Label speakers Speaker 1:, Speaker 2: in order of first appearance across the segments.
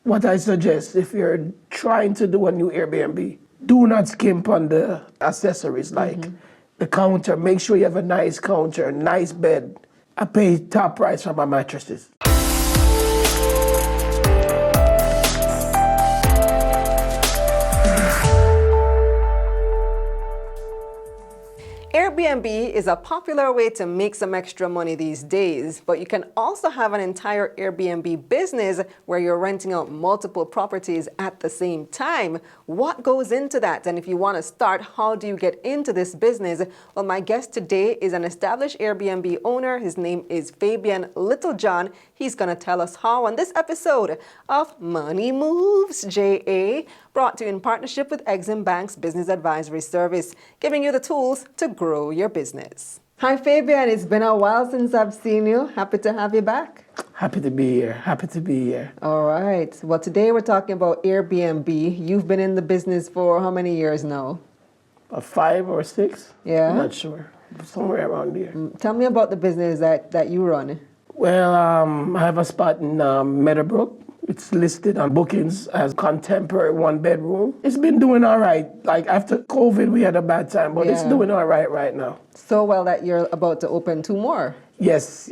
Speaker 1: what I suggest, if you're trying to do a new Airbnb, do not skimp on the accessories like the counter. Make sure you have a nice counter, a nice bed. I pay top price for my mattresses.
Speaker 2: Airbnb is a popular way to make some extra money these days, but you can also have an entire Airbnb business where you're renting out multiple properties at the same time. What goes into that? And if you want to start, how do you get into this business? Well, my guest today is an established Airbnb owner. His name is Fabian LittleJohn. He's going to tell us how on this episode of Money Moves, JA, brought to you in partnership with EXIM Bank's Business Advisory Service, giving you the tools to grow your business. Hi, Fabian. It's been a while since I've seen you. Happy to have you back.
Speaker 1: Happy to be here. Happy to be here.
Speaker 2: All right. Well, today we're talking about Airbnb. You've been in the business for how many years now?
Speaker 1: 5 or 6?
Speaker 2: Yeah.
Speaker 1: I'm not sure. Somewhere around here.
Speaker 2: Tell me about the business that you run.
Speaker 1: Well, I have a spot in Meadowbrook. It's listed on bookings as contemporary 1-bedroom. It's been doing all right. Like after COVID, we had a bad time, but it's doing all right now.
Speaker 2: So well that you're about to open 2 more.
Speaker 1: Yes.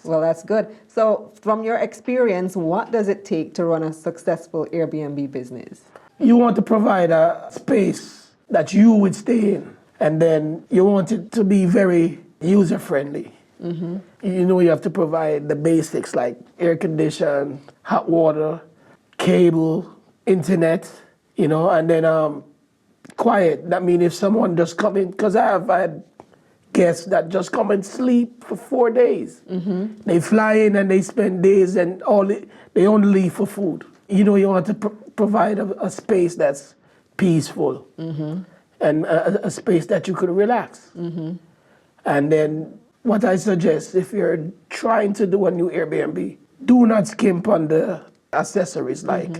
Speaker 2: Well, that's good. So from your experience, what does it take to run a successful Airbnb business?
Speaker 1: You want to provide a space that you would stay in, and then you want it to be very user-friendly. You know, you have to provide the basics like air condition, hot water, cable, internet, you know, and then quiet. That means if someone just come in, because I have had guests that just come and sleep for 4 days. They fly in and they spend days and they only leave for food. You know, you want to provide a space that's peaceful and a space that you could relax. And then what I suggest, if you're trying to do a new Airbnb, do not skimp on the accessories like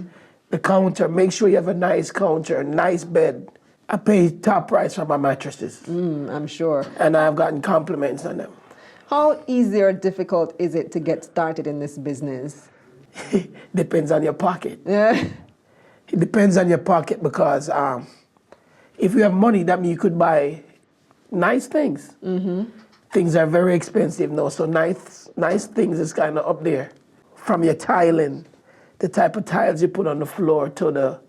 Speaker 1: the counter. Make sure you have a nice counter, a nice bed. I pay top price for my mattresses.
Speaker 2: I'm sure.
Speaker 1: And I've gotten compliments on them.
Speaker 2: How easy or difficult is it to get started in this business?
Speaker 1: Depends on your pocket.
Speaker 2: Yeah.
Speaker 1: It depends on your pocket because if you have money, that means you could buy nice things. Things are very expensive now, so nice things is kind of up there. From your tiling, the type of tiles you put on the floor to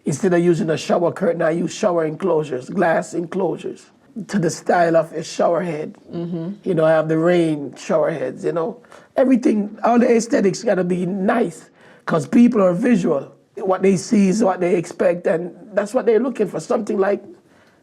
Speaker 1: instead of using a shower curtain, I use shower enclosures, glass enclosures, to the style of your shower head. You know, I have the rain shower heads, you know. Everything, all the aesthetics gotta be nice because people are visual. What they see is what they expect, and that's what they're looking for, something like,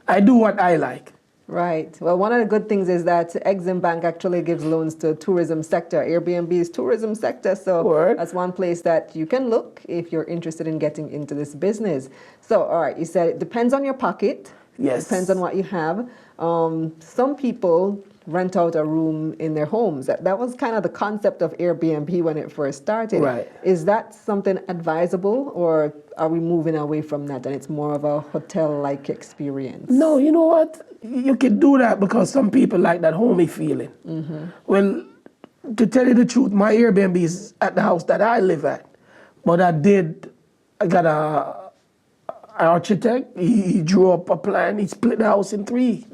Speaker 1: I do what I like.
Speaker 2: Right. Well, one of the good things is that EXIM Bank actually gives loans to tourism sector. Airbnb is tourism sector, so that's one place that you can look if you're interested in getting into this business. So, all right, you said it depends on your pocket.
Speaker 1: Yes.
Speaker 2: Depends on what you have. Some people rent out a room in their homes. That was kind of the concept of Airbnb when it first started.
Speaker 1: Right.
Speaker 2: Is that something advisable, or are we moving away from that and it's more of a hotel-like experience?
Speaker 1: No, you know what? You can do that because some people like that homey feeling. Well, to tell you the truth, my Airbnb is at the house that I live at. But I got an architect, he drew up a plan, he split the house in 3.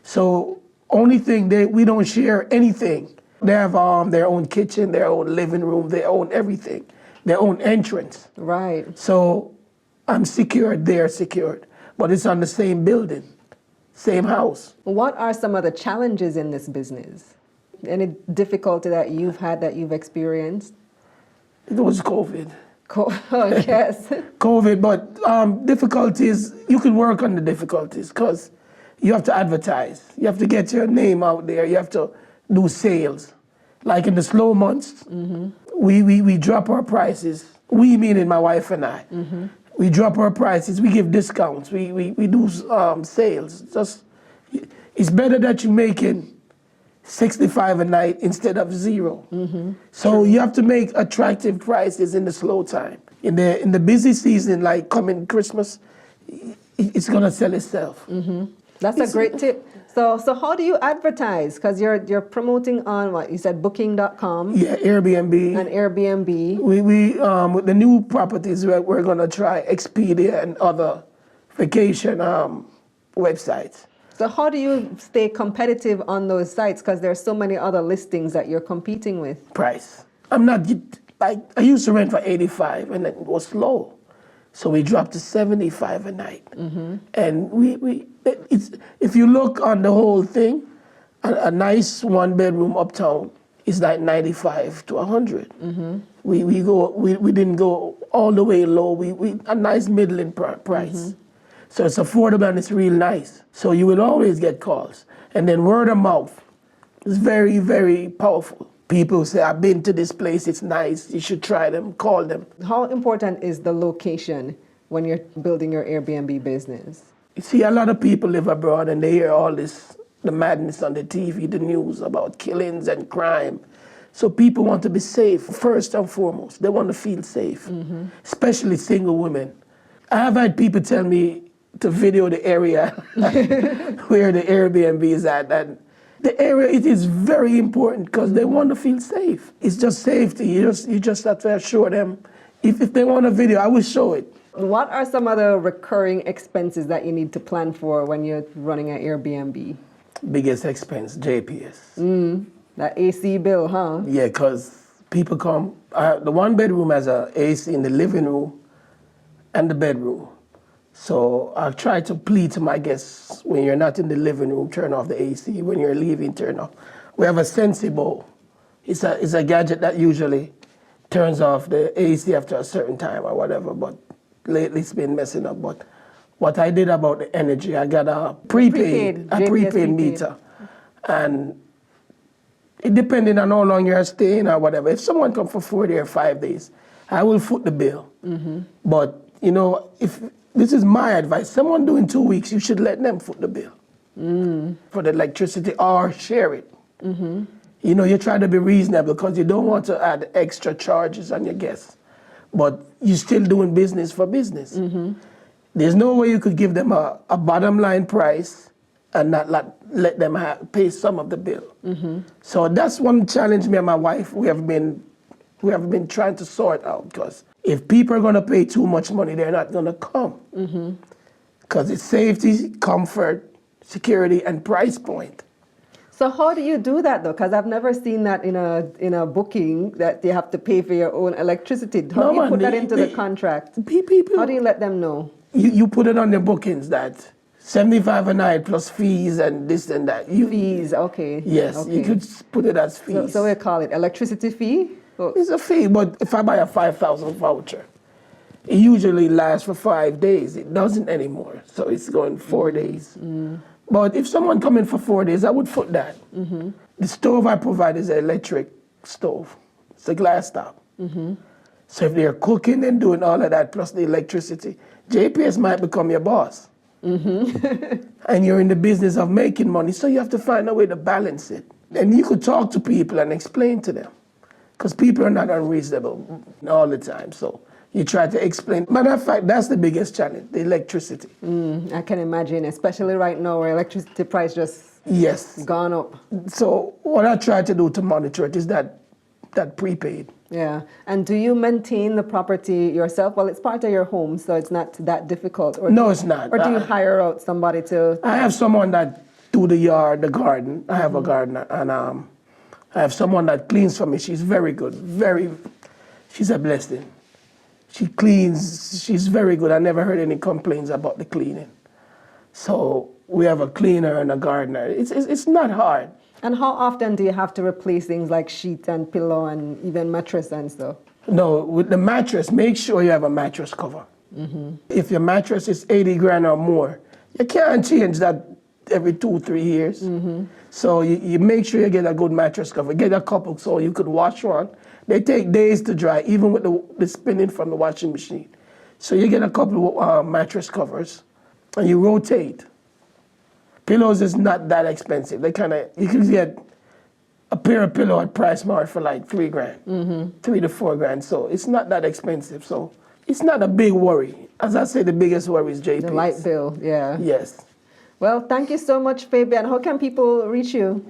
Speaker 1: So only thing, we don't share anything. They have their own kitchen, their own living room, their own everything, their own entrance.
Speaker 2: Right.
Speaker 1: So I'm secured, they're secured. But it's on the same building, same house.
Speaker 2: What are some of the challenges in this business? Any difficulty that you've had, that you've experienced?
Speaker 1: It was COVID.
Speaker 2: Yes.
Speaker 1: COVID, but difficulties, you can work on the difficulties because you have to advertise. You have to get your name out there. You have to do sales. Like in the slow months, we drop our prices. We, meaning my wife and I. We drop our prices. We give discounts. We do sales. It's better that you're making $65 a night instead of 0. So you have to make attractive prices in the slow time. In the busy season, like coming Christmas, it's gonna sell itself.
Speaker 2: That's a great tip. So how do you advertise? Because you're promoting on what you said, Booking.com
Speaker 1: Yeah, Airbnb.
Speaker 2: and Airbnb.
Speaker 1: We with the new properties, we're gonna try Expedia and other vacation websites.
Speaker 2: So how do you stay competitive on those sites? Because there's so many other listings that you're competing with.
Speaker 1: Price. I'm not like I used to rent for 85 and it was low, so we dropped to 75 a night. And it's if you look on the whole thing, a nice one bedroom uptown is like 95 to 100. We didn't go all the way low. We a nice middling price. So it's affordable and it's real nice. So you will always get calls. And then word of mouth is very, very powerful. People say, I've been to this place, it's nice, you should try them, call them.
Speaker 2: How important is the location when you're building your Airbnb business?
Speaker 1: You see, a lot of people live abroad and they hear all this, the madness on the TV, the news about killings and crime. So people want to be safe, first and foremost. They want to feel safe, especially single women. I have had people tell me to video the area where the Airbnb is at. And the area, it is very important because they want to feel safe. It's just safety. You just have to assure them. If they want a video, I will show it.
Speaker 2: What are some other recurring expenses that you need to plan for when you're running an Airbnb?
Speaker 1: Biggest expense, JPS.
Speaker 2: That AC bill, huh?
Speaker 1: Yeah, because people come. The one bedroom has a AC in the living room and the bedroom. So I try to plead to my guests, when you're not in the living room, turn off the AC. When you're leaving, turn off. We have a Sensible. It's a gadget that usually turns off the AC after a certain time or whatever, but lately it's been messing up. But what I did about the energy, I got a prepaid meter. And it depending on how long you're staying or whatever. If someone comes for 4 days or 5 days, I will foot the bill. But, you know, if this is my advice, someone doing 2 weeks, you should let them foot the bill for the electricity or share it. You know, you try to be reasonable because you don't want to add extra charges on your guests, but you're still doing business for business. There's no way you could give them a bottom line price and not let them pay some of the bill. So that's one challenge me and my wife we have been trying to sort out, because if people are going to pay too much money, they're not going to come. Because it's safety, comfort, security, and price point.
Speaker 2: So how do you do that though? Because I've never seen that in a booking that you have to pay for your own electricity. How do you put that into the contract?
Speaker 1: People,
Speaker 2: how do you let them know?
Speaker 1: You put it on the bookings that 75 a night plus fees and this and that.
Speaker 2: Fees, okay.
Speaker 1: Yes,
Speaker 2: okay.
Speaker 1: you could put it as fees.
Speaker 2: So we call it electricity fee?
Speaker 1: It's a fee, but if I buy a 5,000 voucher, it usually lasts for 5 days. It doesn't anymore, so it's going 4 days. But if someone come in for 4 days, I would foot that. The stove I provide is an electric stove. It's a glass top. So if they're cooking and doing all of that, plus the electricity, JPS might become your boss. And you're in the business of making money, so you have to find a way to balance it. And you could talk to people and explain to them, because people are not unreasonable all the time. So you try to explain. Matter of fact, that's the biggest challenge, the electricity.
Speaker 2: I can imagine, especially right now where electricity price just gone up.
Speaker 1: So what I try to do to monitor it is that prepaid.
Speaker 2: Yeah. And do you maintain the property yourself? Well, it's part of your home, so it's not that difficult. Or
Speaker 1: No, it's not.
Speaker 2: Or do you hire out somebody to?
Speaker 1: I have someone that do the yard, the garden. I have a gardener, and I have someone that cleans for me. She's very good. She's a blessing. She cleans. She's very good. I never heard any complaints about the cleaning. So we have a cleaner and a gardener. It's not hard.
Speaker 2: And how often do you have to replace things like sheet and pillow and even mattress and stuff?
Speaker 1: No, with the mattress, make sure you have a mattress cover. If your mattress is 80 grand or more, you can't change that every 2-3 years. So you make sure you get a good mattress cover. Get a couple so you could wash one. They take days to dry, even with the spinning from the washing machine. So you get a couple of mattress covers and you rotate. Pillows is not that expensive. You can get a pair of pillow at Price Mart for like 3 grand, 3 to 4 grand. So it's not that expensive. So it's not a big worry. As I say, the biggest worry is JPS.
Speaker 2: The light bill, yeah.
Speaker 1: Yes.
Speaker 2: Well, thank you so much, Fabian. How can people reach you?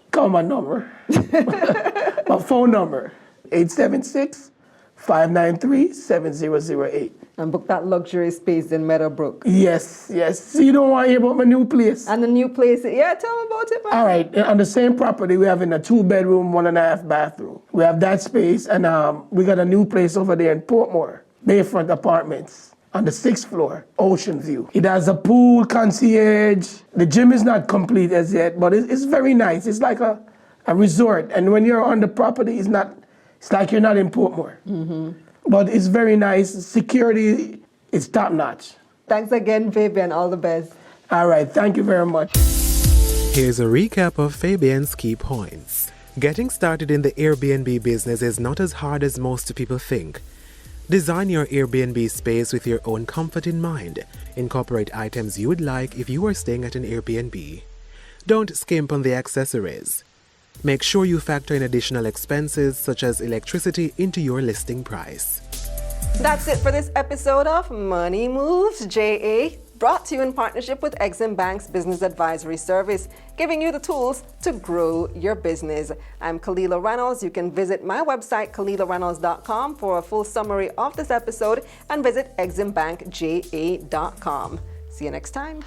Speaker 1: Call my number. My phone number, 876-593-7008.
Speaker 2: And book that luxury space in Meadowbrook.
Speaker 1: Yes, yes. So you don't want to hear about my new place?
Speaker 2: And the new place, yeah, tell me about it, man.
Speaker 1: All right, on the same property, we have in a 2-bedroom, 1.5 bathroom. We have that space, and we got a new place over there in Portmore, Bayfront Apartments, on the 6th floor, Ocean View. It has a pool, concierge. The gym is not complete as yet, but it's very nice. It's like a resort, and when you're on the property, it's like you're not in Portmore. But it's very nice. Security is top notch.
Speaker 2: Thanks again, Fabian. All the best.
Speaker 1: All right, thank you very much.
Speaker 3: Here's a recap of Fabian's key points. Getting started in the Airbnb business is not as hard as most people think. Design your Airbnb space with your own comfort in mind. Incorporate items you would like if you were staying at an Airbnb. Don't skimp on the accessories. Make sure you factor in additional expenses such as electricity into your listing price.
Speaker 2: That's it for this episode of Money Moves JA, brought to you in partnership with EXIM Bank's Business Advisory Service, giving you the tools to grow your business. I'm Kalilah Reynolds. You can visit my website, KalilahReynolds.com, for a full summary of this episode, and visit EXIMBankJA.com. See you next time.